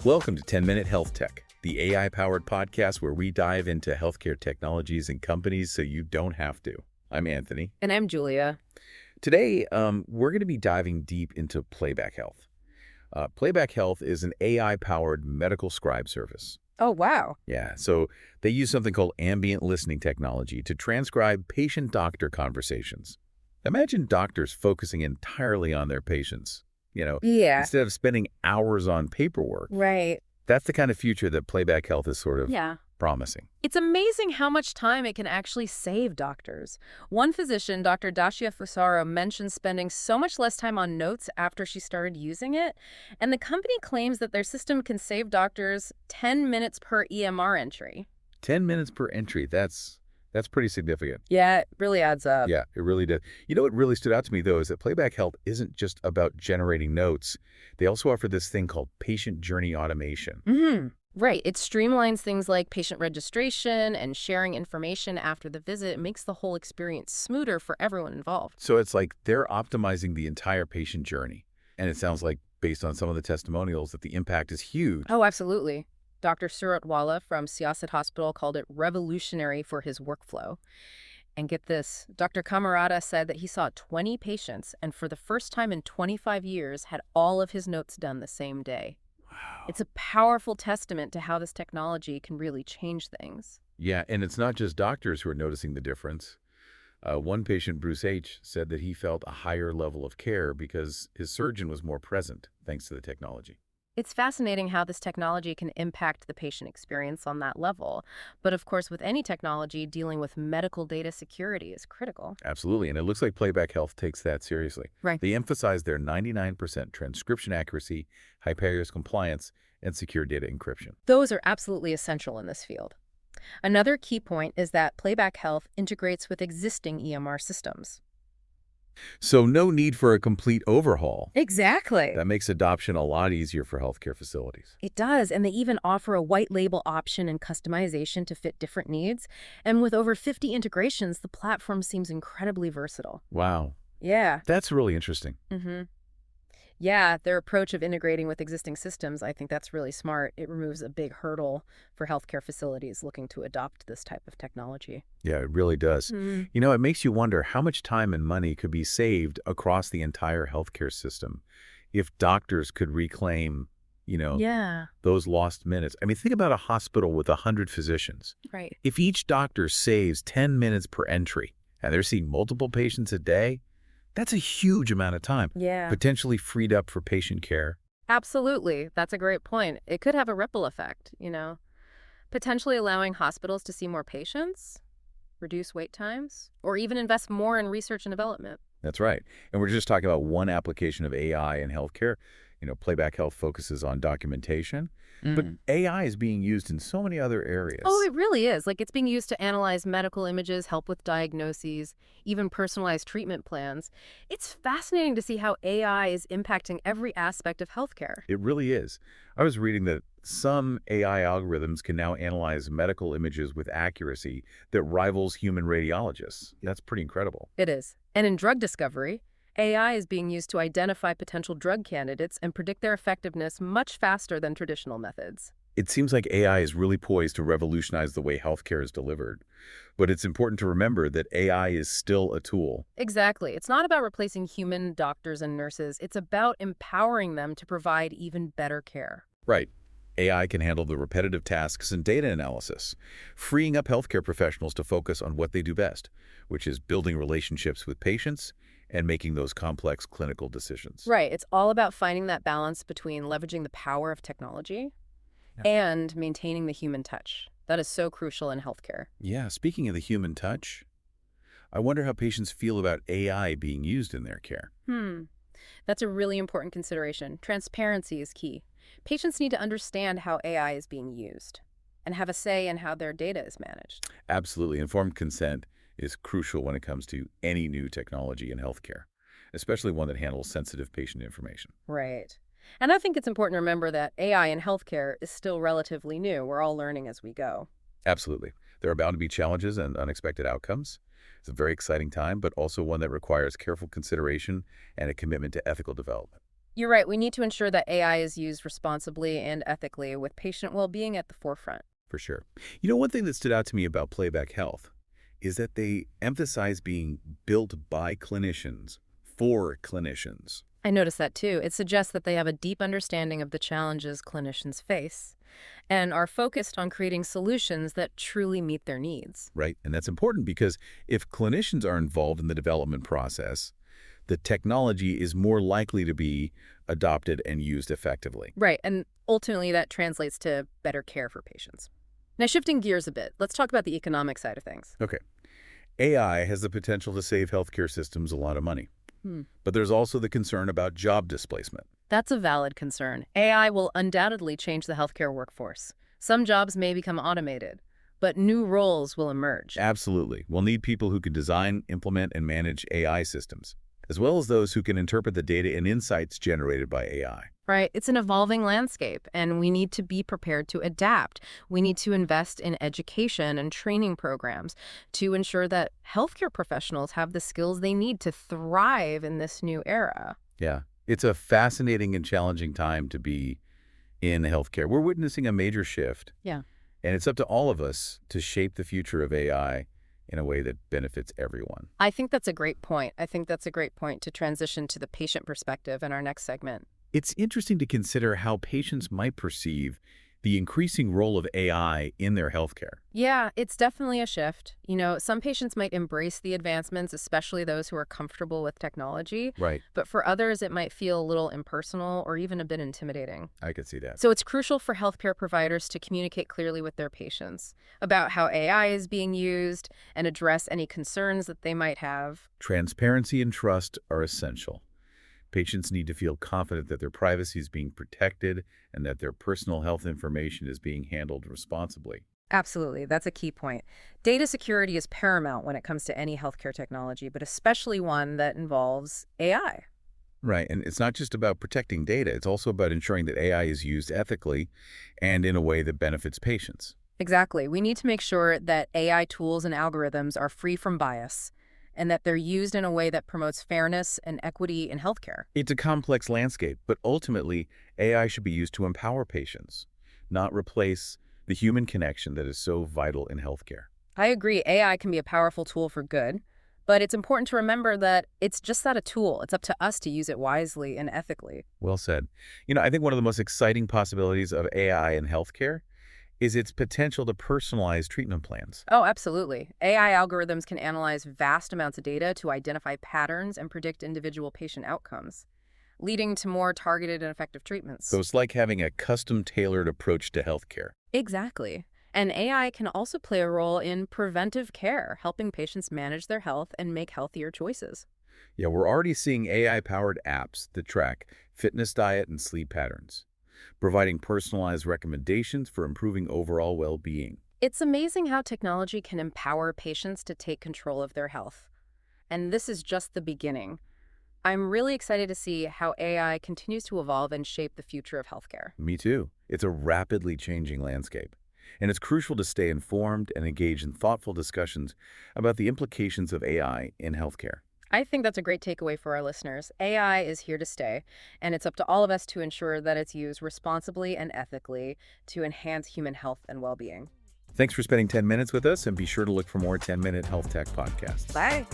Welcome to 10-Minute Health Tech, the AI-powered podcast where we dive into healthcare technologies and companies so you don't have to. I'm Anthony. And I'm Julia. Today, we're going to be diving deep into Playback Health. Playback Health is an AI-powered medical scribe service. Oh, wow. Yeah, so they use something called ambient listening technology to transcribe patient-doctor conversations. Imagine doctors focusing entirely on their patients, Yeah. instead of spending hours on paperwork. Right. That's the kind of future that Playback Health is sort of Yeah. promising. It's amazing how much time it can actually save doctors. One physician, Dr. Dacia Fusaro, mentioned spending so much less time on notes after she started using it. And the company claims that their system can save doctors 10 minutes per EMR entry. 10 minutes per entry, that's pretty significant. Yeah, it really adds up. Yeah, it really did. You know what really stood out to me, though, is that Playback Health isn't just about generating notes. They also offer this thing called patient journey automation. Right. It streamlines things like patient registration and sharing information after the visit. It makes the whole experience smoother for everyone involved. So it's like they're optimizing the entire patient journey. And it sounds like, based on some of the testimonials, that the impact is huge. Oh, absolutely. Dr. Suratwala from Siaset Hospital called it revolutionary for his workflow. And get this, Dr. Camarada said that he saw 20 patients and for the first time in 25 years had all of his notes done the same day. Wow. It's a powerful testament to how this technology can really change things. Yeah, and it's not just doctors who are noticing the difference. One patient, Bruce H., said that he felt a higher level of care because his surgeon was more present thanks to the technology. It's fascinating how this technology can impact the patient experience on that level. But of course, with any technology, dealing with medical data security is critical. Absolutely, and it looks like Playback Health takes that seriously. Right. They emphasize their 99% transcription accuracy, high payers compliance, and secure data encryption. Those are absolutely essential in this field. Another key point is that Playback Health integrates with existing EMR systems. So no need for a complete overhaul. Exactly. That makes adoption a lot easier for healthcare facilities. It does, and they even offer a white label option and customization to fit different needs. And with over 50 integrations, the platform seems incredibly versatile. Wow, Yeah. that's really interesting. Yeah, their approach of integrating with existing systems, I think that's really smart. It removes a big hurdle for healthcare facilities looking to adopt this type of technology. Yeah, it really does. It makes you wonder how much time and money could be saved across the entire healthcare system if doctors could reclaim, Yeah, those lost minutes. I mean, think about a hospital with 100 physicians. right. If each doctor saves 10 minutes per entry and they're seeing multiple patients a day, that's a huge amount of time, Yeah, potentially freed up for patient care. absolutely. That's a great point. It could have a ripple effect, potentially allowing hospitals to see more patients, reduce wait times, or even invest more in research and development. That's right. And we're just talking about one application of AI in healthcare. Playback Health focuses on documentation, but AI is being used in so many other areas. Oh, it really is. Like, it's being used to analyze medical images, help with diagnoses, even personalized treatment plans. It's fascinating to see how AI is impacting every aspect of healthcare. It really is. I was reading that some AI algorithms can now analyze medical images with accuracy that rivals human radiologists. That's pretty incredible. It is. And in drug discovery, AI is being used to identify potential drug candidates and predict their effectiveness much faster than traditional methods. It seems like AI is really poised to revolutionize the way healthcare is delivered. But it's important to remember that AI is still a tool. Exactly. It's not about replacing human doctors and nurses. It's about empowering them to provide even better care. Right. AI can handle the repetitive tasks and data analysis, freeing up healthcare professionals to focus on what they do best, which is building relationships with patients and making those complex clinical decisions. Right. It's all about finding that balance between leveraging the power of technology and maintaining the human touch. That is so crucial in healthcare. Yeah, speaking of the human touch, I wonder how patients feel about AI being used in their care. That's a really important consideration. Transparency is key. Patients need to understand how AI is being used and have a say in how their data is managed. Absolutely. Informed consent is crucial when it comes to any new technology in healthcare, especially one that handles sensitive patient information. Right. And I think it's important to remember that AI in healthcare is still relatively new. We're all learning as we go. Absolutely. There are bound to be challenges and unexpected outcomes. It's a very exciting time, but also one that requires careful consideration and a commitment to ethical development. You're right. We need to ensure that AI is used responsibly and ethically with patient well-being at the forefront. For sure. One thing that stood out to me about Playback Health is that they emphasize being built by clinicians for clinicians. I noticed that too. It suggests that they have a deep understanding of the challenges clinicians face and are focused on creating solutions that truly meet their needs. Right? And that's important because if clinicians are involved in the development process, the technology is more likely to be adopted and used effectively. Right, and ultimately that translates to better care for patients. Now, shifting gears a bit, let's talk about the economic side of things. Okay. AI has the potential to save healthcare systems a lot of money. Hmm. But there's also the concern about job displacement. That's a valid concern. AI will undoubtedly change the healthcare workforce. Some jobs may become automated, but new roles will emerge. Absolutely. We'll need people who can design, implement, and manage AI systems, as well as those who can interpret the data and insights generated by AI. Right? It's an evolving landscape, and we need to be prepared to adapt. We need to invest in education and training programs to ensure that healthcare professionals have the skills they need to thrive in this new era. Yeah. It's a fascinating and challenging time to be in healthcare. We're witnessing a major shift, Yeah. and it's up to all of us to shape the future of AI in a way that benefits everyone. I think that's a great point. I think that's a great point to transition to the patient perspective in our next segment. It's interesting to consider how patients might perceive the increasing role of AI in their healthcare. Yeah, it's definitely a shift. Some patients might embrace the advancements, especially those who are comfortable with technology. Right. But for others, it might feel a little impersonal or even a bit intimidating. I could see that. So it's crucial for healthcare providers to communicate clearly with their patients about how AI is being used and address any concerns that they might have. Transparency and trust are essential. Patients need to feel confident that their privacy is being protected and that their personal health information is being handled responsibly. Absolutely. That's a key point. Data security is paramount when it comes to any healthcare technology, but especially one that involves AI. Right, and it's not just about protecting data, it's also about ensuring that AI is used ethically and in a way that benefits patients. Exactly. We need to make sure that AI tools and algorithms are free from bias and that they're used in a way that promotes fairness and equity in healthcare. It's a complex landscape, but ultimately, AI should be used to empower patients, not replace the human connection that is so vital in healthcare. I agree. AI can be a powerful tool for good, but it's important to remember that it's just that, a tool. It's up to us to use it wisely and ethically. Well said. I think one of the most exciting possibilities of AI in healthcare is its potential to personalize treatment plans. Oh, absolutely. AI algorithms can analyze vast amounts of data to identify patterns and predict individual patient outcomes, leading to more targeted and effective treatments. So it's like having a custom-tailored approach to healthcare. Exactly. And AI can also play a role in preventive care, helping patients manage their health and make healthier choices. Yeah, we're already seeing AI-powered apps that track fitness, diet, and sleep patterns, providing personalized recommendations for improving overall well-being. It's amazing how technology can empower patients to take control of their health. And this is just the beginning. I'm really excited to see how AI continues to evolve and shape the future of healthcare. Me too. It's a rapidly changing landscape, and it's crucial to stay informed and engage in thoughtful discussions about the implications of AI in healthcare. I think that's a great takeaway for our listeners. AI is here to stay, and it's up to all of us to ensure that it's used responsibly and ethically to enhance human health and well-being. Thanks for spending 10 minutes with us, and be sure to look for more 10-Minute Health Tech podcasts. Bye.